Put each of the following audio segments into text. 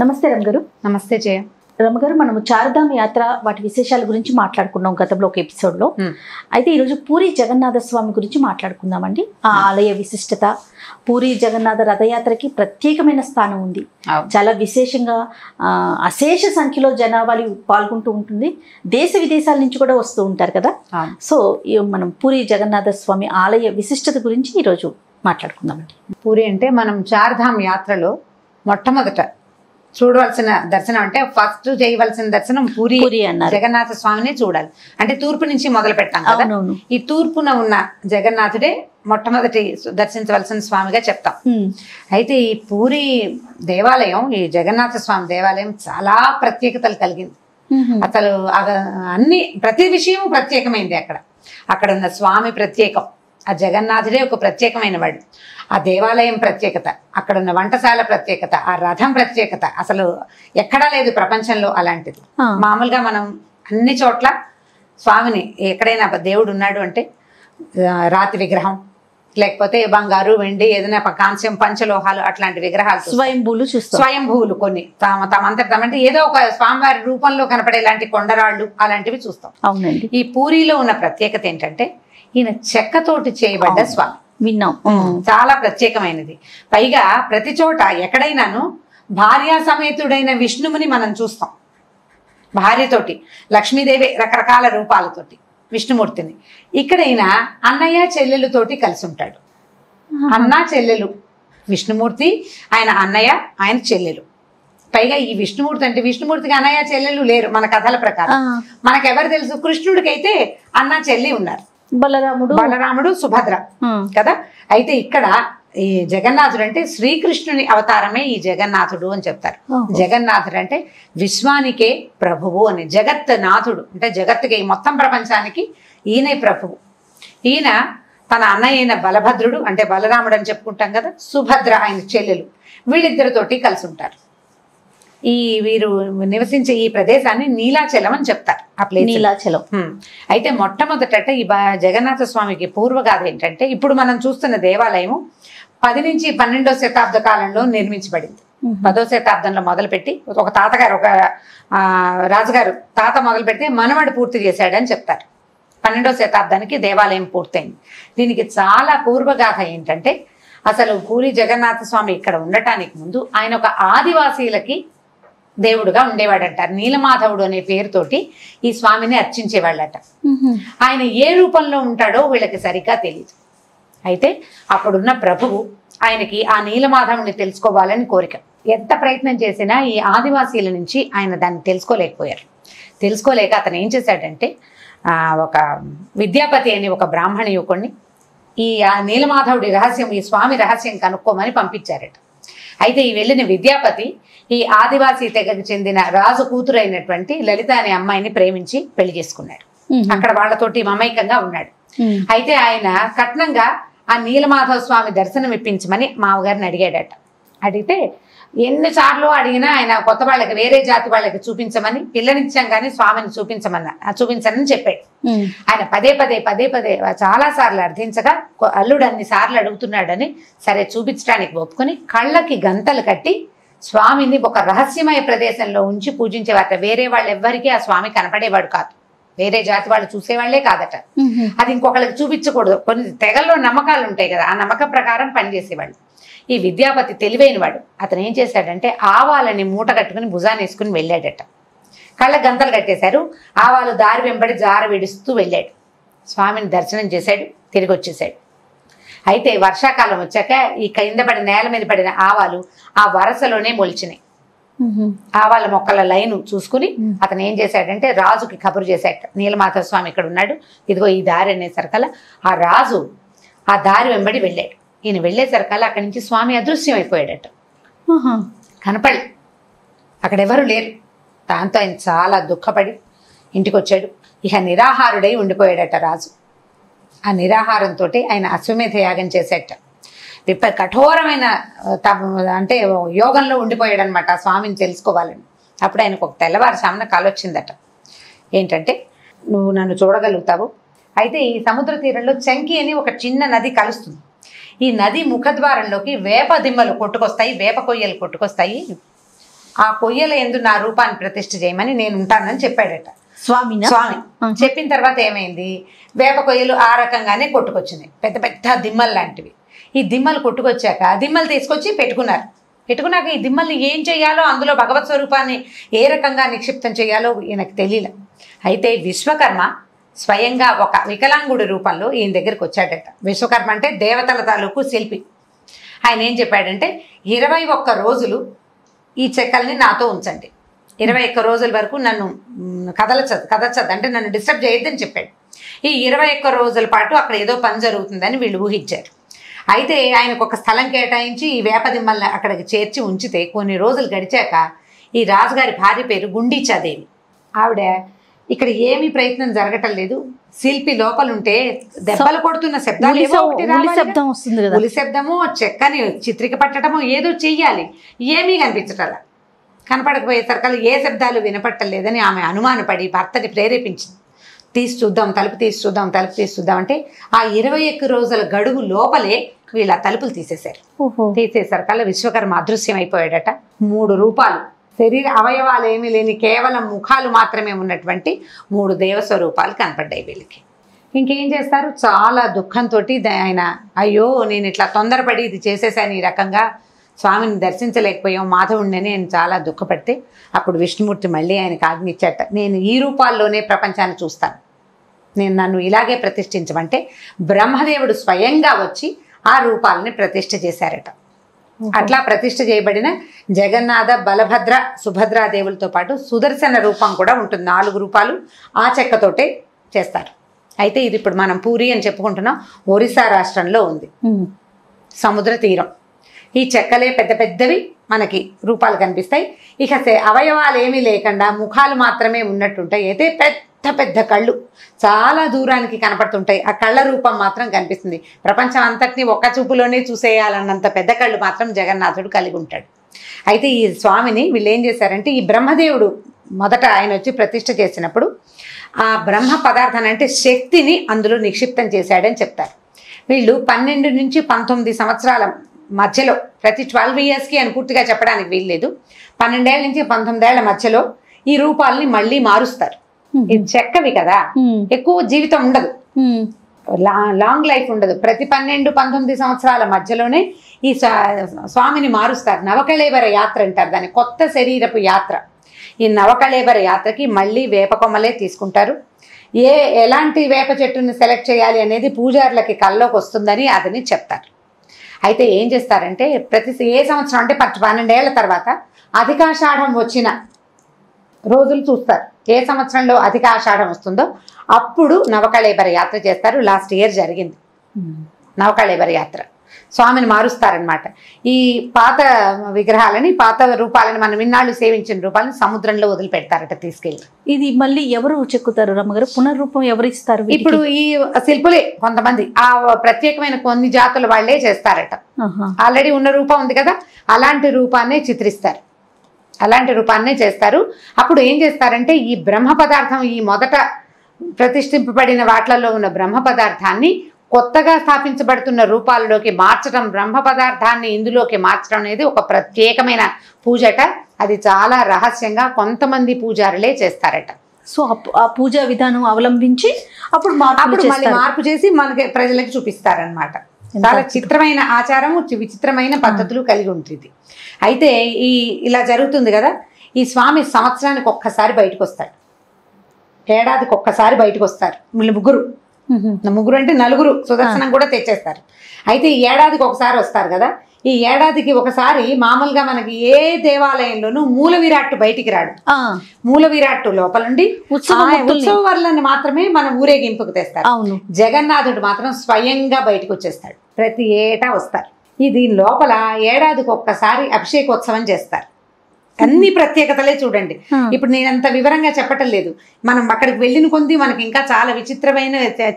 నమస్తే రమగారు. నమస్తే జయ. రమగారు, మనము చార్ధామ్ యాత్ర వాటి విశేషాల గురించి మాట్లాడుకున్నాం గతంలో ఒక ఎపిసోడ్లో. అయితే ఈరోజు పూరి జగన్నాథ స్వామి గురించి మాట్లాడుకుందామండి. ఆ ఆలయ విశిష్టత, పూరి జగన్నాథ రథయాత్రకి ప్రత్యేకమైన స్థానం ఉంది. చాలా విశేషంగా అశేష సంఖ్యలో జనాభాలు పాల్గొంటూ ఉంటుంది. దేశ విదేశాల నుంచి కూడా వస్తూ ఉంటారు కదా. సో మనం పూరి జగన్నాథ స్వామి ఆలయ విశిష్టత గురించి ఈరోజు మాట్లాడుకుందామండి. పూరి అంటే మనం చార్ధామ్ యాత్రలో మొట్టమొదట చూడవలసిన దర్శనం అంటే ఫస్ట్ చేయవలసిన దర్శనం పూరి జగన్నాథ స్వామిని చూడాలి. అంటే తూర్పు నుంచి మొదలు పెట్టాం కదా. ఈ తూర్పున ఉన్న జగన్నాథుడే మొట్టమొదటి దర్శించవలసిన స్వామిగా చెప్తాం. అయితే ఈ పూరి దేవాలయం, ఈ జగన్నాథ స్వామి దేవాలయం చాలా ప్రత్యేకతలు కలిగింది. అసలు ప్రతి విషయం ప్రత్యేకమైంది. అక్కడ ఉన్న స్వామి ప్రత్యేకం, ఆ జగన్నాథుడే ఒక ప్రత్యేకమైన వాడు, ఆ దేవాలయం ప్రత్యేకత, అక్కడ ఉన్న వంటశాల ప్రత్యేకత, ఆ రథం ప్రత్యేకత అసలు ఎక్కడా లేదు ప్రపంచంలో అలాంటిది. మామూలుగా మనం అన్ని చోట్ల స్వామిని ఎక్కడైనా దేవుడు ఉన్నాడు అంటే రాతి విగ్రహం, లేకపోతే బంగారు, వెండి, ఏదైనా కాంస్యం, పంచలోహాలు అట్లాంటి విగ్రహాలు, స్వయంభూవులు కొన్ని తమంతటమంటే ఏదో ఒక స్వామివారి రూపంలో కనపడేలాంటి కొండరాళ్ళు అలాంటివి చూస్తాం. అవునండి. ఈ పూరిలో ఉన్న ప్రత్యేకత ఏంటంటే ఈయన చెక్కతోటి చేయబడ్డ స్వామి. విన్నాం, చాలా ప్రత్యేకమైనది. పైగా ప్రతి చోట ఎక్కడైనాను భార్యా సమేతుడైన విష్ణువుని మనం చూస్తాం. భార్యతోటి, లక్ష్మీదేవి రకరకాల రూపాలతోటి విష్ణుమూర్తిని. ఇక్కడైనా అన్నయ్య చెల్లెలుతోటి కలిసి ఉంటాడు. అన్న చెల్లెలు, విష్ణుమూర్తి ఆయన అన్నయ్య, ఆయన చెల్లెలు. పైగా ఈ విష్ణుమూర్తి అంటే విష్ణుమూర్తికి అన్నయ్య చెల్లెలు లేరు మన కథల ప్రకారం. మనకెవరు తెలుసు? కృష్ణుడికైతే అన్న చెల్లి ఉన్నారు, బలరాముడు, సుభద్ర కదా. అయితే ఇక్కడ ఈ జగన్నాథుడు అంటే శ్రీకృష్ణుని అవతారమే ఈ జగన్నాథుడు అని చెప్తారు. జగన్నాథుడు అంటే విశ్వానికే ప్రభువు అని, జగత్ నాథుడు అంటే జగత్తుకి, మొత్తం ప్రపంచానికి ఈయనే ప్రభువు. ఈయన తన అన్నయ్య అయిన బలభద్రుడు అంటే బలరాముడు అని చెప్పుకుంటాం కదా, సుభద్ర ఆయన చెల్లెలు, వీళ్ళిద్దరితోటి కలిసి ఉంటారు. వీరు నివసించే ఈ ప్రదేశాన్ని నీలాచలం అని చెప్తారు. ఆ ప్లేస్ నీలాచలం. అయితే మొట్టమొదట ఈ జగన్నాథ స్వామికి పూర్వగాథ ఏంటంటే, ఇప్పుడు మనం చూస్తున్న దేవాలయము 10 నుంచి 12వ శతాబ్ద కాలంలో నిర్మించబడింది. 10వ శతాబ్దంలో మొదలుపెట్టి ఒక తాతగారు, ఒక రాజుగారు తాత మొదలు పెడితే మనవడు పూర్తి చేశాడని చెప్తారు. 12వ శతాబ్దానికి దేవాలయం పూర్తయింది. దీనికి చాలా పూర్వగాథ ఏంటంటే, అసలు పూరి జగన్నాథ స్వామి ఇక్కడ ఉండటానికి ముందు ఆయన ఒక ఆదివాసీలకి దేవుడుగా ఉండేవాడంటారు. నీలమాధవుడు అనే పేరుతోటి ఈ స్వామిని అర్చించేవాళ్ళట. ఆయన ఏ రూపంలో ఉంటాడో వీళ్ళకి సరిగ్గా తెలియదు. అయితే అప్పుడున్న ప్రభువు ఆయనకి ఆ నీలమాధవుని తెలుసుకోవాలని కోరిక. ఎంత ప్రయత్నం చేసినా ఈ ఆదివాసీల నుంచి ఆయన దాన్ని తెలుసుకోలేకపోయారు. తెలుసుకోలేక అతను ఏం చేశాడంటే, ఒక విద్యాపతి అని ఒక బ్రాహ్మణ యువకుడిని ఈ నీలమాధవుడి రహస్యం, ఈ స్వామి రహస్యం కనుక్కోమని పంపించారట. అయితే ఈ వెళ్ళిన విద్యాపతి ఈ ఆదివాసీ తెగకు చెందిన రాజు కూతురు అయినటువంటి లలిత అనే అమ్మాయిని ప్రేమించి పెళ్లి చేసుకున్నాడు. అక్కడ వాళ్ళతోటి మమైకంగా ఉన్నాడు. అయితే ఆయన కట్నంగా ఆ నీలమాధవ స్వామి దర్శనం ఇప్పించమని మామగారిని అడిగాడట. అడిగితే ఎన్నిసార్లు అడిగినా ఆయన కొత్త వాళ్ళకి, వేరే జాతి వాళ్ళకి చూపించమని, పిల్లనిచ్చాం కానీ స్వామిని చూపించనని చెప్పాడు. ఆయన పదే పదే చాలా సార్లు అర్థించగా అల్లుడు అన్ని సార్లు అడుగుతున్నాడని సరే చూపించడానికి ఒప్పుకొని కళ్ళకి గంతలు కట్టి స్వామిని ఒక రహస్యమయ ప్రదేశంలో ఉంచి పూజించేవారట. వేరే వాళ్ళు ఎవ్వరికీ ఆ స్వామి కనపడేవాడు కాదు, వేరే జాతి వాళ్ళు చూసేవాళ్లే కాదట. అది ఇంకొకరికి చూపించకూడదు. కొన్ని తెగల్లో నమ్మకాలు ఉంటాయి కదా, ఆ నమ్మకం ప్రకారం పనిచేసేవాళ్ళు. ఈ విద్యాపతి తెలివైన వాడు. అతను ఏం చేశాడంటే ఆవాలని మూట కట్టుకుని భుజాన్ని వేసుకుని వెళ్ళాడట. కళ్ళ గంతలు కట్టేశారు. ఆవాలు దారి వెంబడి జార విడుస్తూ వెళ్ళాడు. స్వామిని దర్శనం చేశాడు, తిరిగి వచ్చేసాడు. అయితే వర్షాకాలం వచ్చాక ఈ కింద పడిన, నేల మీద పడిన ఆవాలు ఆ వరసలోనే మొలిచినాయి. ఆవాల మొక్కల లైను చూసుకుని అతను ఏం చేశాడంటే రాజుకి కబురు చేశాడు, నీలమాధవ స్వామి ఇక్కడ ఉన్నాడు, ఇదిగో ఈ దారి అనేసరికల్లా ఆ రాజు ఆ దారి వెంబడి వెళ్ళాడు. ఈయన వెళ్ళేసరికల్లా అక్కడి నుంచి స్వామి అదృశ్యం అయిపోయాడట. కనపడి అక్కడెవరు లేరు. దాంతో ఆయన చాలా దుఃఖపడి ఇంటికి వచ్చాడు. ఇక నిరాహారుడై ఉండిపోయాడట రాజు. ఆ నిరాహారంతో ఆయన అశ్వమేధ యాగం చేసేట. కఠోరమైన అంటే యోగంలో ఉండిపోయాడు అనమాట ఆ స్వామిని తెలుసుకోవాలని. అప్పుడు ఆయనకు ఒక తెల్లవారుజామున కల వచ్చిందట. ఏంటంటే, నువ్వు నన్ను చూడగలుగుతావు, అయితే ఈ సముద్ర తీరంలో చంకి అని ఒక చిన్న నది కలుస్తుంది. ఈ నది ముఖద్వారంలోకి వేప దిమ్మలు కొట్టుకొస్తాయి, వేప కొయ్యలు కొట్టుకొస్తాయి. ఆ కొయ్యల యందు నా రూపాన్ని ప్రతిష్ఠ చేయమని నేను ఉంటానని చెప్పాడట స్వామి. చెప్పిన తర్వాత ఏమైంది, వేప కొయ్యలు ఆ రకంగానే కొట్టుకొచ్చినాయి, పెద్ద పెద్ద దిమ్మలు లాంటివి. ఈ దిమ్మలు కొట్టుకొచ్చాక దిమ్మలు తీసుకొచ్చి పెట్టుకున్నాక ఈ దిమ్మల్ని ఏం చేయాలో, అందులో భగవత్ స్వరూపాన్ని ఏ రకంగా నిక్షిప్తం చేయాలో ఈయనకు తెలియలే. అయితే విశ్వకర్మ స్వయంగా ఒక వికలాంగుడి రూపంలో ఈయన దగ్గరికి వచ్చాడట. విశ్వకర్మ అంటే దేవతల తాలూకు శిల్పి. ఆయన ఏం చెప్పాడంటే 21 రోజులు ఈ చెక్కల్ని నాతో ఉంచండి, 21 రోజుల వరకు నన్ను కదల్చద్దు అంటే నన్ను డిస్టర్బ్ చేయొద్దని చెప్పాడు. ఈ 21 రోజుల పాటు అక్కడ ఏదో పని జరుగుతుందని వీళ్ళు ఊహించారు. అయితే ఆయనకు ఒక స్థలం కేటాయించి ఈ వేపదిమ్మల్ని అక్కడికి చేర్చి ఉంచితే కొన్ని రోజులు గడిచాక ఈ రాజుగారి భార్య పేరు గుండీచాదేవి. ఆవిడ ఇక్కడ ఏమీ ప్రయత్నం జరగటం లేదు, శిల్పి లోపలుంటే దెబ్బలు కొడుతున్న శబ్దాలు ఉలి శబ్దము, చెక్కని చిత్రిక పట్టడము ఏదో చెయ్యాలి, ఏమీ కనిపించటలా. కనపడకపోయేసరికల్లా ఏ శబ్దాలు వినపట్టలేదని ఆమె అనుమానపడి భర్తని ప్రేరేపించింది. తీసి చూద్దాం, తలుపు తీసి చూద్దాం అంటే ఆ 21 రోజుల గడువు లోపలే వీళ్ళ తలుపులు తీసేశారు. తీసేసరికల్లా విశ్వకర్మ అదృశ్యం అయిపోయాడట. 3 రూపాలు, శరీర అవయవాలు ఏమీ లేని కేవలం ముఖాలు మాత్రమే ఉన్నటువంటి 3 దేవస్వరూపాలు కనపడ్డాయి వీళ్ళకి. ఇంకేం చేస్తారు, చాలా దుఃఖంతో ఆయన అయ్యో నేను ఇట్లా తొందరపడి ఇది చేసేసాను, ఈ రకంగా స్వామిని దర్శించలేకపోయాం, మాధవుడిని నేను చాలా దుఃఖపడితే అప్పుడు విష్ణుమూర్తి మళ్ళీ ఆయనకు ఆజ్ఞించాట, నేను ఈ రూపాల్లోనే ప్రపంచాన్ని చూస్తాను, నన్ను ఇలాగే ప్రతిష్ఠించమంటే బ్రహ్మదేవుడు స్వయంగా వచ్చి ఆ రూపాలని ప్రతిష్ఠ చేశారట. అట్లా ప్రతిష్ఠ చేయబడిన జగన్నాథ, బలభద్ర, సుభద్రాదేవులతో పాటు సుదర్శన రూపం కూడా ఉంటుంది. 4 రూపాలు ఆ చెక్కతోటే చేస్తారు. అయితే ఇది ఇప్పుడు మనం పూరి అని చెప్పుకుంటున్నాం, ఒరిస్సా రాష్ట్రంలో ఉంది, సముద్ర తీరం. ఈ చెక్కలే పెద్ద పెద్దవి మనకి రూపాలు కనిపిస్తాయి. ఇక అవయవాలు ఏమీ లేకుండా ముఖాలు మాత్రమే ఉన్నట్టుంటాయి. అయితే పెద్ద పెద్ద కళ్ళు చాలా దూరానికి కనపడుతుంటాయి. ఆ కళ్ళ రూపం మాత్రం కనిపిస్తుంది. ప్రపంచం అంతటినీ ఒక్క చూపులోనే చూసేయాలన్నంత పెద్ద కళ్ళు మాత్రం జగన్నాథుడు కలిగి ఉంటాడు. అయితే ఈ స్వామిని వీళ్ళు ఏం చేశారంటే, ఈ బ్రహ్మదేవుడు మొదట ఆయన వచ్చి ప్రతిష్ఠ చేసినప్పుడు ఆ బ్రహ్మ పదార్థాన్ని అంటే శక్తిని అందులో నిక్షిప్తం చేశాడని చెప్తారు. వీళ్ళు 12 నుంచి 19 సంవత్సరాల మధ్యలో, ప్రతి 12 ఇయర్స్కి అని పూర్తిగా చెప్పడానికి వీల్లేదు, 12 ఏళ్ళ నుంచి 19 ఏళ్ల మధ్యలో ఈ రూపాలని మళ్ళీ మారుస్తారు. ఇది చెక్కవి కదా, ఎక్కువ జీవితం ఉండదు, లాంగ్ లైఫ్ ఉండదు. ప్రతి 12-19 సంవత్సరాల మధ్యలోనే ఈ స్వామిని మారుస్తారు. నవకళేబర యాత్ర అంటారు దాన్ని, కొత్త శరీరపు యాత్ర. ఈ నవకళేబర యాత్రకి మళ్ళీ వేప కొమ్మలే తీసుకుంటారు. ఎలాంటి వేప చెట్టుని సెలెక్ట్ చేయాలి అనేది పూజారులకి కల్లోకి వస్తుందని అదని చెప్తారు. అయితే ఏం చేస్తారంటే ఏ సంవత్సరం అంటే 12 ఏళ్ల తర్వాత అధికాషాఢం వచ్చిన రోజులు చూస్తారు. ఏ సంవత్సరంలో అధికాషాఢం వస్తుందో అప్పుడు నవకళేబర యాత్ర చేస్తారు. లాస్ట్ ఇయర్ జరిగింది నవకళేబర యాత్ర. స్వామిని మారుస్తారనమాట. ఈ పాత విగ్రహాలని, పాత రూపాలని, మనం ఇన్నాళ్ళు సేవించిన రూపాలని సముద్రంలో వదిలిపెడతారట తీసుకెళ్ళి. ఇది మళ్ళీ ఎవరు చెక్కుతారు రమ్మగారు? పునర్రూపం ఎవరు ఇస్తారు? ఇప్పుడు ఈ శిల్పులే కొంతమంది, ఆ ప్రత్యేకమైన కొన్ని జాతుల వాళ్లే చేస్తారట. ఆల్రెడీ ఉన్న రూపం ఉంది కదా, అలాంటి రూపాన్నే చిత్రిస్తారు, అలాంటి రూపాన్నే చేస్తారు. అప్పుడు ఏం చేస్తారంటే ఈ బ్రహ్మ పదార్థం, ఈ మొదట ప్రతిష్ఠింపబడిన వాట్లలో ఉన్న బ్రహ్మ పదార్థాన్ని కొత్తగా స్థాపించబడుతున్న రూపాలలోకి మార్చడం, బ్రహ్మ పదార్థాన్ని ఇందులోకి మార్చడం అనేది ఒక ప్రత్యేకమైన పూజట. అది చాలా రహస్యంగా కొంతమంది పూజారులే చేస్తారట. సో ఆ పూజా విధానం అవలంబించి అప్పుడు మళ్ళీ మార్పు చేసి మనకి ప్రజలకు చూపిస్తారనమాట. చాలా చిత్రమైన ఆచారము, విచిత్రమైన పద్ధతులు కలిగి ఉంటుంది. అయితే ఇలా జరుగుతుంది కదా, ఈ స్వామి సంవత్సరానికి ఒక్కసారి బయటకు వస్తాడు, ఏడాదికి ఒక్కసారి బయటకు వస్తారు. ముగ్గురు అంటే 4 సుదర్శనం కూడా తెచ్చేస్తారు. అయితే ఈ ఏడాదికి ఒకసారి వస్తారు కదా, ఈ ఏడాదికి ఒకసారి మామూలుగా మనకి ఏ దేవాలయంలోనూ మూల విరాట్టు బయటికి రాడు. మూల విరాట్టు లోపలుండి ఉత్సవాలను మాత్రమే మనం ఊరేగింపుకు తెస్తారు. జగన్నాథుడు మాత్రం స్వయంగా బయటకు వచ్చేస్తాడు. ప్రతి ఏటా వస్తారు. దీని లోపల ఏడాదికి ఒక్కసారి అభిషేకోత్సవం చేస్తారు. అన్ని ప్రత్యేకతలే చూడండి. ఇప్పుడు నేనంత వివరంగా చెప్పటం లేదు, మనం అక్కడికి వెళ్ళిన కొద్ది మనకి ఇంకా చాలా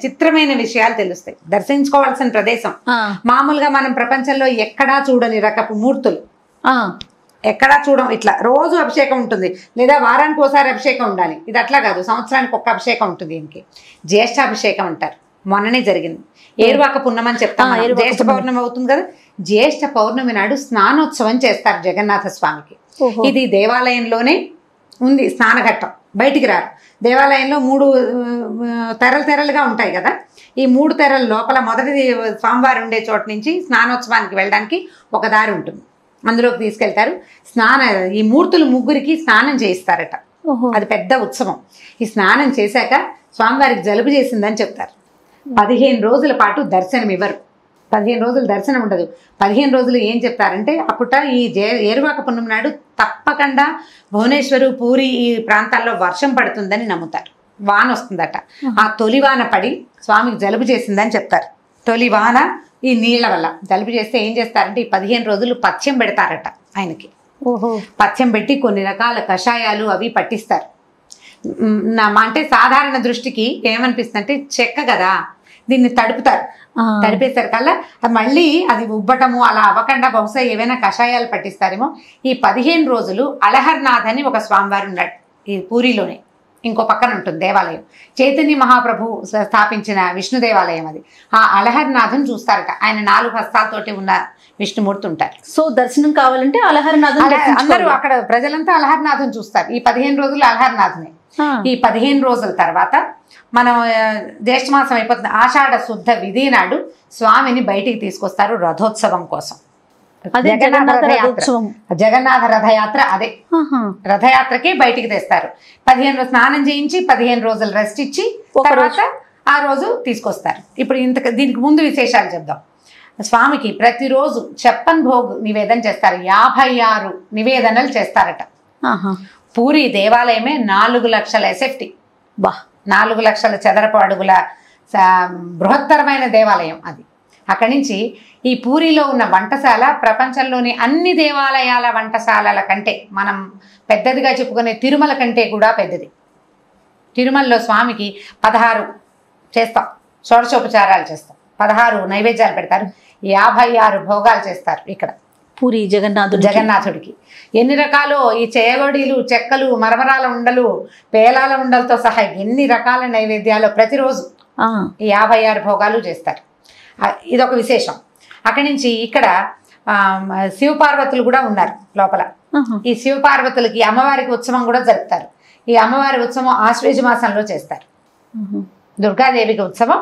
చిత్రమైన విషయాలు తెలుస్తాయి. దర్శించుకోవాల్సిన ప్రదేశం. మామూలుగా మనం ప్రపంచంలో ఎక్కడా చూడని రకపు మూర్తులు, ఎక్కడా చూడం. ఇట్లా రోజు అభిషేకం ఉంటుంది, లేదా వారానికి ఒకసారి అభిషేకం ఉండాలి. ఇది అట్లా కాదు, సంవత్సరానికి ఒక్క అభిషేకం ఉంటుంది. దీనికి జ్యేష్ఠాభిషేకం అంటారు. మొన్ననే జరిగింది. ఏరువాక పున్నమని చెప్తాం. జ్యేష్ఠ పౌర్ణమి అవుతుంది కదా, జ్యేష్ఠ పౌర్ణమి నాడు స్నానోత్సవం చేస్తారు జగన్నాథ స్వామికి. ఇది దేవాలయంలోనే ఉంది స్నానఘట్టం, బయటికి రారు. దేవాలయంలో 3 తెరలుగా ఉంటాయి కదా, ఈ 3 తెరల లోపల మొదటిది స్వామివారు ఉండే చోట నుంచి స్నానోత్సవానికి వెళ్ళడానికి ఒక దారి ఉంటుంది, అందులోకి తీసుకెళ్తారు. ఈ మూర్తులు ముగ్గురికి స్నానం చేయిస్తారట. అది పెద్ద ఉత్సవం. ఈ స్నానం చేశాక స్వామివారికి జలుబు చేసిందని చెప్తారు. 15 రోజుల పాటు దర్శనం ఇవ్వరు. 15 రోజులు దర్శనం ఉండదు. 15 రోజులు ఏం చెప్తారంటే అప్పుట ఈ ఏరువాక పున్నమి నాడు తప్పకుండా భువనేశ్వరు, పూరి ఈ ప్రాంతాల్లో వర్షం పడుతుందని నమ్ముతారు. వాన వస్తుందట. ఆ తొలి వాన పడి స్వామికి జలుబు చేసిందని చెప్తారు. తొలి వాన ఈ నీళ్ల వల్ల జలుబు చేస్తే ఏం చేస్తారంటే ఈ 15 రోజులు పథ్యం పెడతారట ఆయనకి. పథ్యం పెట్టి కొన్ని రకాల కషాయాలు అవి పట్టిస్తారు. అంటే సాధారణ దృష్టికి ఏమనిపిస్తుంది అంటే చెక్క కదా, దీన్ని తడుపుతారు. తడిపేస్తారు కల్లా మళ్ళీ అది ఉబ్బటము అలా అవ్వకుండా బహుశా ఏవైనా కషాయాలు పట్టిస్తారేమో. ఈ 15 రోజులు అలహర్నాథ్ అని ఒక స్వామివారు ఉన్నాడు ఈ పూరిలోనే. ఇంకో పక్కన ఉంటుంది దేవాలయం, చైతన్య మహాప్రభు స్థాపించిన విష్ణు దేవాలయం అది. ఆ అలహర్నాథం చూస్తారట. ఆయన 4 హస్తాలతోటి ఉన్న విష్ణుమూర్తి ఉంటారు. సో దర్శనం కావాలంటే అలహర్నాథం అందరూ అక్కడ ప్రజలంతా అలహర్నాథం చూస్తారు. ఈ 15 రోజులు అలహర్నాథ్నే. ఈ 15 రోజుల తర్వాత మనం జ్యేష్ఠమాసం అయిపోతుంది, ఆషాఢ శుద్ధ విధి నాడు స్వామిని బయటికి తీసుకొస్తారు రథోత్సవం కోసం. జగన్నాథ రథయాత్ర అదే. రథయాత్రకి బయటికి తెస్తారు. 15 రోజులు స్నానం చేయించి 15 రోజులు రెస్ట్ ఇచ్చి తర్వాత ఆ రోజు తీసుకొస్తారు. ఇప్పుడు దీనికి ముందు విశేషాలు చెప్దాం. స్వామికి ప్రతిరోజు చెప్పన్ భోగ్ నివేదన చేస్తారు. 56 నివేదనలు చేస్తారట. పూరి దేవాలయమే 4 లక్షల ఎస్ఎఫ్టీ, 4 లక్షల చదరపు అడుగుల బృహత్తరమైన దేవాలయం అది. అక్కడి నుంచి ఈ పూరిలో ఉన్న వంటశాల ప్రపంచంలోని అన్ని దేవాలయాల వంటశాలల కంటే, మనం పెద్దదిగా చెప్పుకునే తిరుమల కంటే కూడా పెద్దది. తిరుమలలో స్వామికి 16 చేస్తాం, షోడశోపచారాలు చేస్తాం, 16 నైవేద్యాలు పెడతారు, 56 భోగాలు చేస్తారు. ఇక్కడ పూరి జగన్నాథుడికి ఎన్ని రకాలు ఈ చేయగొడీలు, చెక్కలు, మరమరాల ఉండలు, పేలాల ఉండలతో సహా ఎన్ని రకాల నైవేద్యాలు ప్రతిరోజు 56 భోగాలు చేస్తారు. ఇదొక విశేషం. అక్కడి నుంచి ఇక్కడ శివపార్వతులు కూడా ఉన్నారు లోపల. ఈ శివపార్వతులకి అమ్మవారికి ఉత్సవం కూడా జరుపుతారు. ఈ అమ్మవారి ఉత్సవం ఆశ్వేజ మాసంలో చేస్తారు. దుర్గాదేవికి ఉత్సవం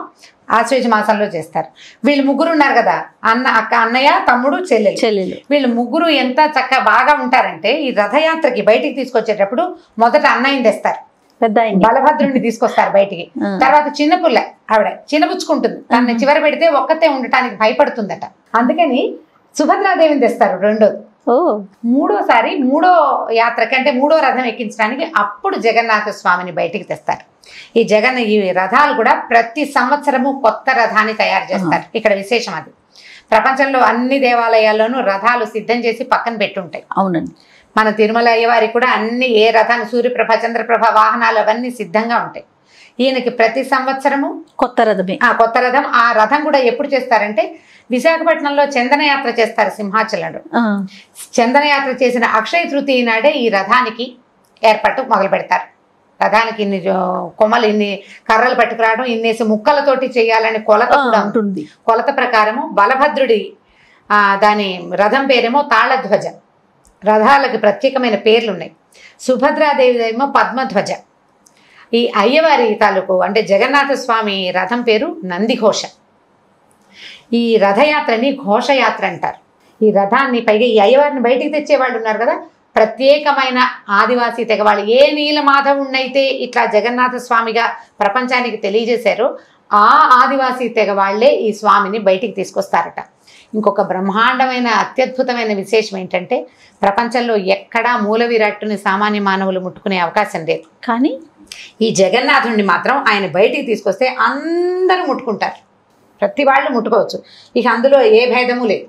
ఆశ్వేజ మాసంలో చేస్తారు. వీళ్ళు ముగ్గురు ఉన్నారు కదా, అన్నయ్య, తమ్ముడు, చెల్లెలు. వీళ్ళు ముగ్గురు ఎంత చక్కగా బాగా ఉంటారంటే ఈ రథయాత్రకి బయటికి తీసుకొచ్చేటప్పుడు మొదట అన్నయ్యని తెస్తారు, పెద్ద బలభద్రుడిని తీసుకొస్తారు బయటికి. తర్వాత చిన్న పుల్ల ఆవిడ చిన్నపుచ్చుకుంటుంది, తన చివర పెడితే ఒక్కతే ఉండటానికి భయపడుతుందట. అందుకని సుభద్రాదేవిని తెస్తారు రెండోది. మూడోసారి మూడో యాత్రకి అంటే మూడో రథం ఎక్కించడానికి అప్పుడు జగన్నాథ స్వామిని బయటికి తెస్తారు. ఈ రథాలు కూడా ప్రతి సంవత్సరము కొత్త రథాన్ని తయారు చేస్తారు. ఇక్కడ విశేషం అది. ప్రపంచంలో అన్ని దేవాలయాల్లోనూ రథాలు సిద్ధం చేసి పక్కన పెట్టుంటాయి. అవునండి. మన తిరుమల అయ్యవారికి కూడా అన్ని ఏ రథాన్ని సూర్యప్రభ, చంద్రప్రభ వాహనాలు అవన్నీ సిద్ధంగా ఉంటాయి. ఈయనకి ప్రతి సంవత్సరము కొత్త రథం. ఆ రథం కూడా ఎప్పుడు చేస్తారంటే విశాఖపట్నంలో చందనయాత్ర చేస్తారు సింహాచలంలో. చందనయాత్ర చేసిన అక్షయ తృతీయ నాడే ఈ రథానికి ఏర్పాటు మొదలు పెడతారు. రథానికి ఇన్ని కొమ్మలు, ఇన్ని కర్రలు పట్టుకురావడం, ఇన్నేసి ముక్కలతోటి చేయాలని కొలత కూడా ఉంటుంది. కొలత ప్రకారము బలభద్రుడి దాని రథం పేరేమో తాళధ్వజ. రథాలకి ప్రత్యేకమైన పేర్లు ఉన్నాయి. సుభద్రాదేవి ఏమో పద్మధ్వజ. ఈ అయ్యవారి తాలూకు అంటే జగన్నాథ స్వామి రథం పేరు నందిఘోష. ఈ రథయాత్రని ఘోషయాత్ర అంటారు. ఈ రథాన్ని పైగా ఈ అయ్యవారిని బయటికి తెచ్చేవాళ్ళు ఉన్నారు కదా, ప్రత్యేకమైన ఆదివాసీ తెగవాళ్ళు. ఏ నీలమాధవుణ్ణైతే ఇట్లా జగన్నాథ స్వామిగా ప్రపంచానికి తెలియజేశారో ఆ ఆదివాసీ తెగవాళ్లే ఈ స్వామిని బయటికి తీసుకొస్తారట. ఇంకొక బ్రహ్మాండమైన అత్యద్భుతమైన విశేషం ఏంటంటే ప్రపంచంలో ఎక్కడా మూల విరాట్టుని సామాన్య మానవులు ముట్టుకునే అవకాశం లేదు. కానీ ఈ జగన్నాథుడిని మాత్రం ఆయన బయటికి తీసుకొస్తే అందరూ ముట్టుకుంటారు. ప్రతి వాళ్ళు ముట్టుకోవచ్చు. ఇక అందులో ఏ భేదము లేదు.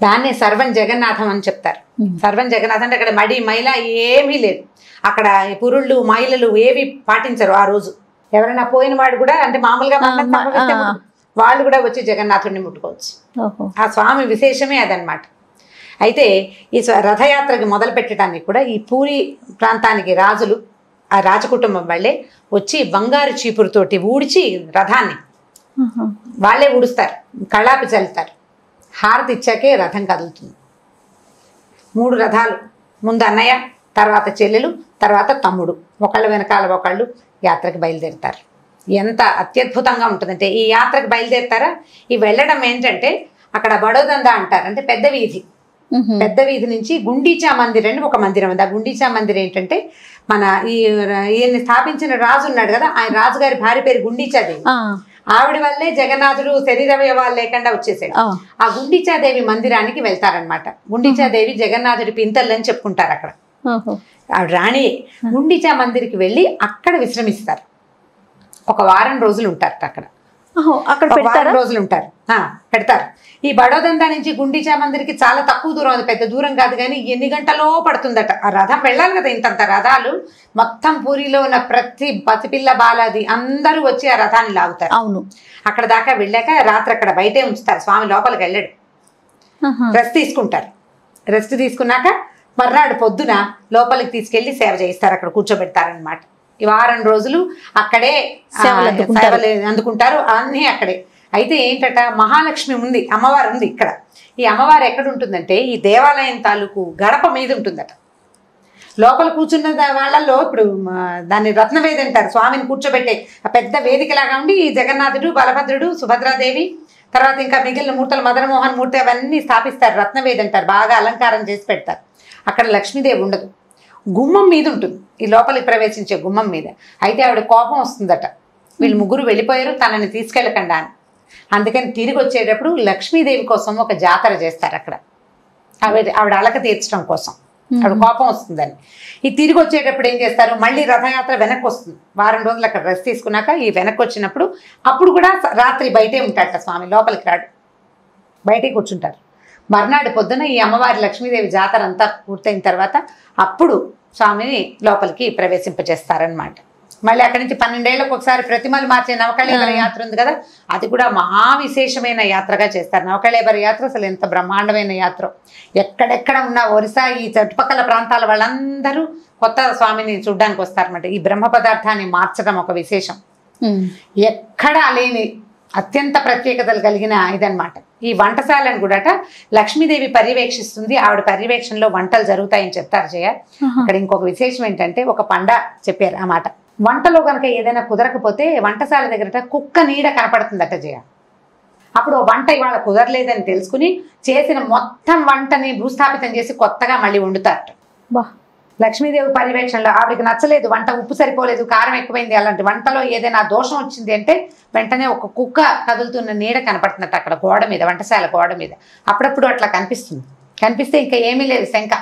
దాన్నే సర్వం జగన్నాథం అని చెప్తారు. సర్వం జగన్నాథం అంటే అక్కడ మడి మైల ఏమీ లేదు. అక్కడ పురుళ్ళు మైలలు ఏవి పాటించరు ఆ రోజు. ఎవరైనా పోయిన వాడు కూడా అంటే మామూలుగా వాళ్ళు కూడా వచ్చి జగన్నాథుడిని ముట్టుకోవచ్చు. ఆ స్వామి విశేషమే అదనమాట. అయితే ఈ రథయాత్రకి మొదలు పెట్టడానికి కూడా ఈ పూరి ప్రాంతానికి రాజులు, ఆ రాజకుటుంబం వాళ్ళే వచ్చి బంగారు చీపురుతోటి ఊడ్చి రథాన్ని వాళ్ళే ఊడుస్తారు, కళ్ళాపి చల్లుతారు. హారతి ఇచ్చాకే రథం కదులుతుంది. 3 రథాలు ముందు అన్నయ్య, తర్వాత చెల్లెలు, తర్వాత తమ్ముడు, ఒకళ్ళ వెనకాల ఒకళ్ళు యాత్రకు బయలుదేరుతారు. ఎంత అత్యద్భుతంగా ఉంటుందంటే ఈ యాత్రకు బయలుదేరుతారా, ఈ వెళ్ళడం ఏంటంటే అక్కడ బడోదంద అంటారు, అంటే పెద్ద వీధి. పెద్ద వీధి నుంచి గుండీచా మందిర్ అని ఒక మందిరం ఉంది. ఆ గుండీచా మందిర్ ఏంటంటే మన ఈయన్ని స్థాపించిన రాజు ఉన్నాడు కదా, ఆయన రాజుగారి భార్య పేరు గుండీచాదేవి. ఆవిడ వల్లే జగన్నాథుడు శరీరవయవాలు లేకుండా వచ్చేసాడు. ఆ గుండీచాదేవి మందిరానికి వెళ్తారనమాట. గుండీచాదేవి జగన్నాథుడి పింతల్లు అని చెప్పుకుంటారు అక్కడ. ఆవిడ రాణి గుండీచా మందిరికి వెళ్ళి అక్కడ విశ్రమిస్తారు. ఒక వారం రోజులు ఉంటారు అక్కడ. వారం రోజులు ఉంటారు, పెడతారు. ఈ బడోదందా నుంచి గుండీచా మందిరికి చాలా తక్కువ దూరం, అది పెద్ద దూరం కాదు, కానీ ఎన్ని గంటలో పడుతుందట. ఆ రథం వెళ్ళాలి కదా, ఇంతంత రథాలు మొత్తం పూరిలో ఉన్న ప్రతి పసిపిల్ల బాలాది అందరూ వచ్చి ఆ రథాన్ని లాగుతారు. అవును. అక్కడ దాకా వెళ్ళాక రాత్రి అక్కడ బయటే ఉంచుతారు. స్వామి లోపలికి వెళ్ళాడు, రెస్ట్ తీసుకుంటారు. రెస్ట్ తీసుకున్నాక మర్నాడు పొద్దున లోపలికి తీసుకెళ్లి సేవ చేయిస్తారు, అక్కడ కూర్చోబెడతారనమాట. ఈ వారం రోజులు అక్కడే సేవలు అందుకుంటారు, అన్నీ అక్కడే. అయితే ఏంటట, మహాలక్ష్మి ఉంది, అమ్మవారు ఉంది ఇక్కడ. ఈ అమ్మవారు ఎక్కడ ఉంటుందంటే ఈ దేవాలయం తాలూకు గడప మీద ఉంటుందట. లోపల కూర్చున్న వాళ్ళల్లో ఇప్పుడు దాన్ని రత్నవేది అంటారు, స్వామిని కూర్చోబెట్టే ఆ పెద్ద వేదికలాగా ఉండి ఈ జగన్నాథుడు, బలభద్రుడు, సుభద్రాదేవి, తర్వాత ఇంకా మిగిలిన మూర్తులు, మదనమోహన్ మూర్తి అవన్నీ స్థాపిస్తారు. రత్నవేది అంటారు, బాగా అలంకారం చేసి పెడతారు. అక్కడ లక్ష్మీదేవి ఉండదు, గుమ్మం మీద ఉంటుంది, ఈ లోపలికి ప్రవేశించే గుమ్మం మీద. అయితే ఆవిడ కోపం వస్తుందట, వీళ్ళు ముగ్గురు వెళ్ళిపోయారు, తనని తీసుకెళ్ళకుండా అని. అందుకని తిరిగి వచ్చేటప్పుడు లక్ష్మీదేవి కోసం ఒక జాతర చేస్తారు అక్కడ, ఆవిడ అలక తీర్చడం కోసం. ఆవిడ కోపం వస్తుందని. ఈ తిరిగి వచ్చేటప్పుడు ఏం చేస్తారు, మళ్ళీ రథయాత్ర వెనక్కి వస్తుంది. వారం రోజులు అక్కడ రెస్ట్ తీసుకున్నాక ఈ వెనక్కి వచ్చినప్పుడు అప్పుడు కూడా రాత్రి బయటే ఉంటాడట స్వామి, లోపలికి రాడు, బయటే కూర్చుంటారు. మర్నాడు పొద్దున ఈ అమ్మవారి లక్ష్మీదేవి జాతర అంతా పూర్తయిన తర్వాత అప్పుడు స్వామిని లోపలికి ప్రవేశింపజేస్తారనమాట. మళ్ళీ అక్కడి నుంచి 12 ఏళ్ళకు ఒకసారి ప్రతిమలు మార్చే నవకళేబర యాత్ర ఉంది కదా, అది కూడా మహా విశేషమైన యాత్రగా చేస్తారు. నవకళేబర యాత్ర అసలు ఎంత బ్రహ్మాండమైన యాత్ర. ఎక్కడెక్కడ ఉన్న ఒరిస్సా ఈ చుట్టుపక్కల ప్రాంతాల వాళ్ళందరూ కొత్త స్వామిని చూడ్డానికి వస్తారన్నమాట. ఈ బ్రహ్మ పదార్థాన్ని మార్చడం ఒక విశేషం, ఎక్కడా లేని అత్యంత ప్రత్యేకతలు కలిగిన ఇదనమాట. ఈ వంటశాలను కూడా లక్ష్మీదేవి పర్యవేక్షిస్తుంది, ఆవిడ పర్యవేక్షణలో వంటలు జరుగుతాయని చెప్తారు జయ. ఇక్కడ ఇంకొక విశేషం ఏంటంటే ఒక పండ చెప్పారు ఆ మాట, వంటలో కనుక ఏదైనా కుదరకపోతే వంటశాల దగ్గర కుక్క నీడ కనపడుతుందట జయ. అప్పుడు వంట ఇవాళ కుదరలేదని తెలుసుకుని చేసిన మొత్తం వంటని భూస్థాపితం చేసి కొత్తగా మళ్ళీ వండుతారట. లక్ష్మీదేవి పర్యవేక్షణలో ఆవిడకి నచ్చలేదు, వంట ఉప్పు సరిపోలేదు, కారం ఎక్కువైంది, అలాంటి వంటలో ఏదైనా దోషం వచ్చింది అంటే వెంటనే ఒక కుక్క కదులుతున్న నీడ కనపడుతున్నట్టు అక్కడ గోడ మీద, వంటశాల గోడ మీద. అప్పుడప్పుడు అట్లా కనిపిస్తుంది. కనిపిస్తే ఇంకా ఏమీ లేదు శంక,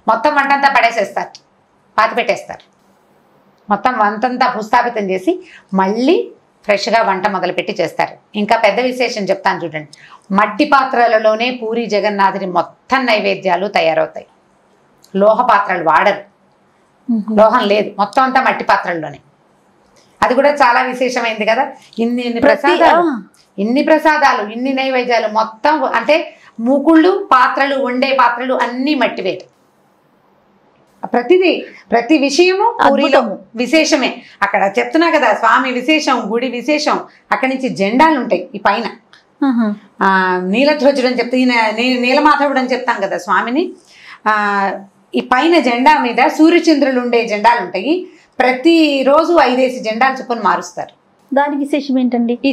మొత్తం వంటంతా పడేసేస్తారు, పాతి పెట్టేస్తారు. మొత్తం వంటంతా భూస్థాపితం చేసి మళ్ళీ ఫ్రెష్గా వంట మొదలుపెట్టి చేస్తారు. ఇంకా పెద్ద విశేషం చెప్తాను చూడండి, మట్టి పాత్రలలోనే పూరి జగన్నాథుని మొత్తం నైవేద్యాలు తయారవుతాయి. లోహ పాత్రలు వాడరు, లోహం లేదు, మొత్తం అంతా మట్టి పాత్రల్లోనే. అది కూడా చాలా విశేషమైంది కదా. ఇన్ని ప్రసాదాలు ఇన్ని నైవేద్యాలు మొత్తం అంటే మూకుళ్ళు, పాత్రలు, వండే పాత్రలు అన్నీ మట్టివే. ప్రతి విషయము పూరిలో విశేషమే. అక్కడ చెప్తున్నా కదా స్వామి విశేషం, గుడి విశేషం. అక్కడి నుంచి జెండాలు ఉంటాయి ఈ పైన, నీలధ్వజుడు అని చెప్తే నీలమాధవుడు అని చెప్తాం కదా స్వామిని. ఈ పైన జెండా మీద సూర్యచంద్రులు ఉండే జెండాలు ఉంటాయి. ప్రతిరోజు 5 జెండాలు చొప్పున మారుస్తారు. దాని విశేషం ఏంటండి? ఈ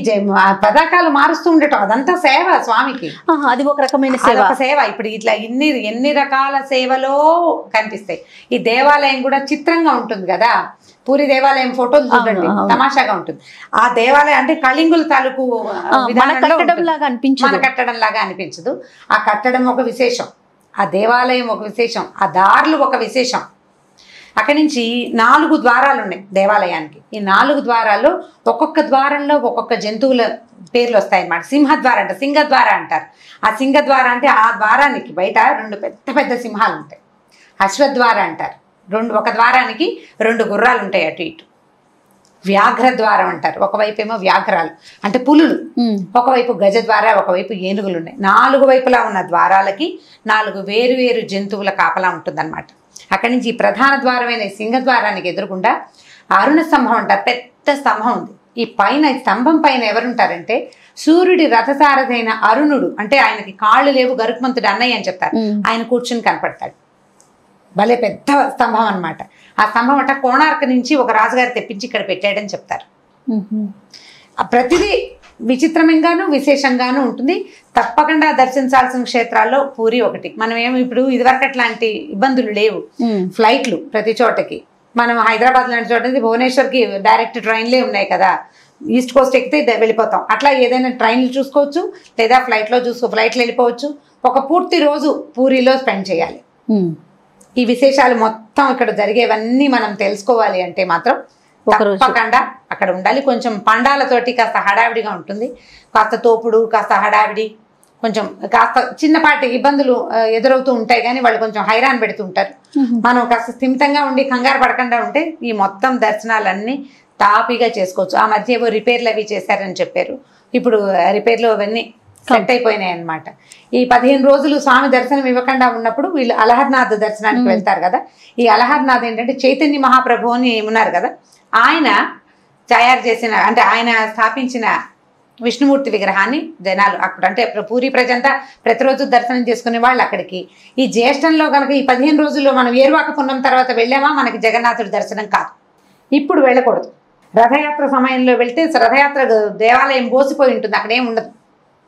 పతాకాలు మారుస్తూ ఉండటం అదంతా సేవ స్వామికి, అది ఒక రకమైన సేవ. ఇప్పుడు ఇట్లా ఎన్ని రకాల సేవలో కనిపిస్తాయి. ఈ దేవాలయం కూడా చిత్రంగా ఉంటుంది కదా, పూరి దేవాలయం ఫోటోలు చూడండి, తమాషాగా ఉంటుంది. ఆ దేవాలయం అంటే కళింగుల తాలూకు మన కట్టడం లాగా అనిపించదు. ఆ కట్టడం ఒక విశేషం, ఆ దేవాలయం ఒక విశేషం, ఆ దారులు ఒక విశేషం. అక్కడి నుంచి 4 ద్వారాలు ఉన్నాయి దేవాలయానికి. ఈ 4 ద్వారాల్లో ఒక్కొక్క ద్వారంలో ఒక్కొక్క జంతువుల పేర్లు వస్తాయి అన్నమాట. సింహద్వార అంటారు. ఆ సింహద్వార అంటే ఆ ద్వారానికి బయట 2 పెద్ద సింహాలు ఉంటాయి. అశ్వద్వార అంటారు, ఒక ద్వారానికి 2 గుర్రాలు ఉంటాయి అటు ఇటు. వ్యాఘ్రద్వారం అంటారు, ఒకవైపు ఏమో వ్యాఘ్రాలు అంటే పులులు, ఒకవైపు గజద్వార, ఒకవైపు ఏనుగులు ఉన్నాయి. 4 వైపులా ఉన్న ద్వారాలకి 4 వేరు జంతువుల కాపలా ఉంటుందన్నమాట. అక్కడి నుంచి ప్రధాన ద్వారమైన సింహద్వారానికి ఎదురుగుండా అరుణ స్తంభం అంటారు, పెద్ద స్తంభం ఉంది. ఈ స్తంభం పైన ఎవరుంటారంటే సూర్యుడి రథసారథైన అరుణుడు, అంటే ఆయనకి కాళ్ళు లేవు, గరుత్మంతుడు అన్నయ్య అని చెప్తారు, ఆయన కూర్చుని కనపడతాడు. భలే పెద్ద స్తంభం అన్నమాట. ఆ స్తంభం అట్ట కోణార్క్ నుంచి ఒక రాజుగారు తెప్పించి ఇక్కడ పెట్టాడని చెప్తారు. ప్రతిదీ విచిత్రంగాను విశేషంగాను ఉంటుంది. తప్పకుండా దర్శించాల్సిన క్షేత్రాల్లో పూరి ఒకటి. మనం ఏమి ఇప్పుడు ఇదివరకు అట్లాంటి ఇబ్బందులు లేవు. ఫ్లైట్లు ప్రతి చోటకి, మనం హైదరాబాద్ లాంటి చోట భువనేశ్వర్కి డైరెక్ట్ ట్రైన్లే ఉన్నాయి కదా, ఈస్ట్ కోస్ట్ ఎక్కితే వెళ్ళిపోతాం. అట్లా ఏదైనా ట్రైన్లు చూసుకోవచ్చు, లేదా ఫ్లైట్లో ఫ్లైట్లో వెళ్ళిపోవచ్చు. ఒక పూర్తి రోజు పూరిలో స్పెండ్ చేయాలి. ఈ విశేషాలు మొత్తం ఇక్కడ జరిగేవన్నీ మనం తెలుసుకోవాలి అంటే మాత్రం తప్పకుండా అక్కడ ఉండాలి. కొంచెం పండాలతోటి కాస్త హడావిడిగా ఉంటుంది, కాస్త తోపుడు, కాస్త హడావిడి, కొంచెం కాస్త చిన్నపాటి ఇబ్బందులు ఎదురవుతూ ఉంటాయి. కానీ వాళ్ళు కొంచెం హైరాన్ పెడుతూ ఉంటారు. మనం కాస్త స్థిమితంగా ఉండి కంగారు పడకుండా ఉంటే ఈ మొత్తం దర్శనాలన్నీ తాపీగా చేసుకోవచ్చు. ఆ మధ్య ఏవో రిపేర్లు అవి చేశారని చెప్పారు. ఇప్పుడు రిపేర్లు అవన్నీ సెట్ అయిపోయినాయి అనమాట. ఈ 15 రోజులు స్వామి దర్శనం ఇవ్వకుండా ఉన్నప్పుడు వీళ్ళు అలహర్నాథ్ దర్శనానికి వెళ్తారు కదా. ఈ అలహర్నాథ్ ఏంటంటే చైతన్య మహాప్రభు అని ఉన్నారు కదా, ఆయన తయారు చేసిన, అంటే ఆయన స్థాపించిన విష్ణుమూర్తి విగ్రహాన్ని జనాలు అక్కడ, అంటే పూరి ప్రజంతా ప్రతిరోజు దర్శనం చేసుకునే వాళ్ళు అక్కడికి. ఈ జ్యేష్ఠంలో కనుక ఈ 15 రోజుల్లో మనం ఏరువాక పున్నం తర్వాత వెళ్ళామా మనకి జగన్నాథుడి దర్శనం కాదు. ఇప్పుడు వెళ్ళకూడదు. రథయాత్ర సమయంలో వెళ్తే రథయాత్ర దేవాలయం బోసిపోయి ఉంటుంది, అక్కడేం ఉండదు.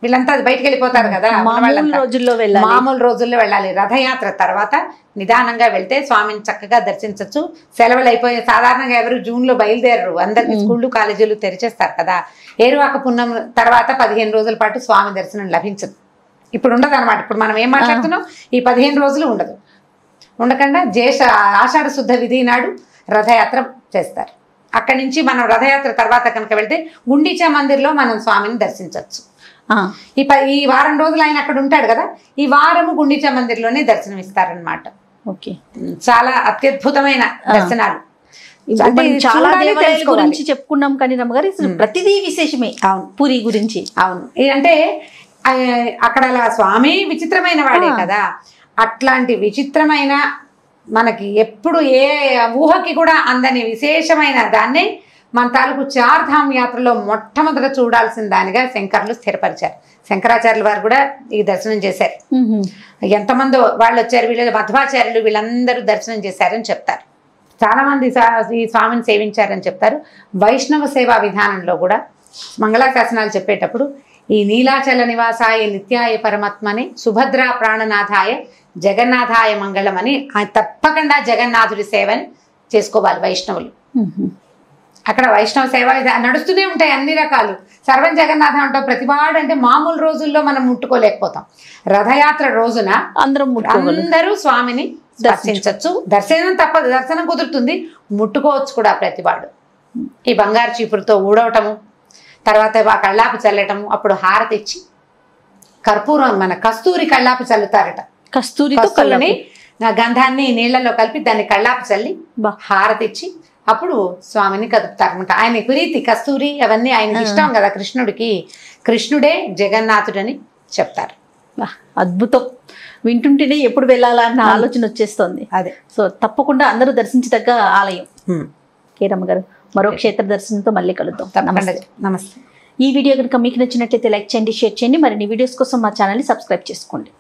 వీళ్ళంతా బయటకు వెళ్ళిపోతారు కదా, మామూలు రోజుల్లో వెళ్ళాలి. రథయాత్ర తర్వాత నిదానంగా వెళ్తే స్వామిని చక్కగా దర్శించవచ్చు. సెలవులు అయిపోయి సాధారణంగా ఎవరు జూన్లో బయలుదేరరు, అందరికి స్కూళ్ళు కాలేజీలు తెరిచేస్తారు కదా. ఏరువాక పున్నం తర్వాత 15 రోజుల పాటు స్వామి దర్శనం లభించదు. ఇప్పుడు ఉండదు అనమాట. ఇప్పుడు మనం ఏం మాట్లాడుతున్నాం, ఈ 15 రోజులు ఉండదు. ఉండకుండా ఆషాఢ శుద్ధ విధి నాడు రథయాత్ర చేస్తారు. అక్కడి నుంచి మనం రథయాత్ర తర్వాత కనుక వెళ్తే గుండీచా మందిర్లో మనం స్వామిని దర్శించవచ్చు. ఈ వారం రోజులు ఆయన అక్కడ ఉంటాడు కదా, ఈ వారము గుండీచా మందిర్లోనే దర్శనం ఇస్తారనమాట. ఓకే, చాలా అత్యద్భుతమైన దర్శనాలు. చాలా దేవాలయాల గురించి చెప్పుకున్నాం కానీ రమ్మగారు ప్రతిదీ విశేషమే. అవును, పూరి గురించి. అవును, అంటే అక్కడ అలా స్వామి విచిత్రమైన వాడే కదా. అట్లాంటి విచిత్రమైన, మనకి ఎప్పుడు ఏ ఊహకి కూడా అందని విశేషమైన దాన్ని మన తాలూకు చార్ధామ్ యాత్రలో మొట్టమొదట చూడాల్సిన దానిగా శంకర్లు స్థిరపరిచారు. శంకరాచార్యుల వారు కూడా ఈ దర్శనం చేశారు. ఎంతమంది వాళ్ళు వచ్చారు, వీళ్ళు మధ్వాచార్యులు, వీళ్ళందరూ దర్శనం చేశారని చెప్తారు. చాలా మంది ఈ స్వామిని సేవించారని చెప్తారు. వైష్ణవ సేవా విధానంలో కూడా మంగళాశాసనాలు చెప్పేటప్పుడు ఈ నీలాచల నివాసాయ నిత్యాయ పరమాత్మని సుభద్రా ప్రాణనాథాయ జగన్నాథాయ మంగళం అని తప్పకుండా జగన్నాథుడి సేవని చేసుకోవాలి వైష్ణవులు. అక్కడ వైష్ణవ సేవ నడుస్తూనే ఉంటాయి అన్ని రకాలు. సర్వం జగన్నాథ అంటాం ప్రతివాడు. అంటే మామూలు రోజుల్లో మనం ముట్టుకోలేకపోతాం. రథయాత్ర రోజున అందరూ స్వామిని దర్శించవచ్చు. దర్శనం తప్పదు, దర్శనం కుదురుతుంది, ముట్టుకోవచ్చు కూడా ప్రతివాడు. ఈ బంగారు చీపురుతో ఊడవటము, తర్వాత కళ్ళాపు చల్లటము, అప్పుడు హారతి ఇచ్చి కర్పూరం, మన కస్తూరి కళ్ళాపు చల్లుతారట. కస్తూరిని గంధాన్ని నీళ్లలో కలిపి దాన్ని కళ్ళాపు చల్లి హారతి ఇచ్చి అప్పుడు స్వామిని కదుపుతారనమాట. ఆయన ప్రీతి కస్తూరి అవన్నీ ఆయనకి ఇష్టం కదా కృష్ణుడికి. కృష్ణుడే జగన్నాథుడని చెప్తారు. అద్భుతం, వింటుంటేనే ఎప్పుడు వెళ్ళాలా అన్న ఆలోచన వచ్చేస్తుంది. అదే, సో తప్పకుండా అందరూ దర్శించదగ్గ ఆలయం. కేరమ్మ గారు, మరో క్షేత్ర దర్శనంతో మళ్ళీ కలుద్దాం. నమస్తే. ఈ వీడియో కనుక మీకు నచ్చినట్లయితే లైక్ చేయండి, షేర్ చేయండి. మరిన్ని వీడియోస్ కోసం మా ఛానల్ని సబ్స్క్రైబ్ చేసుకోండి.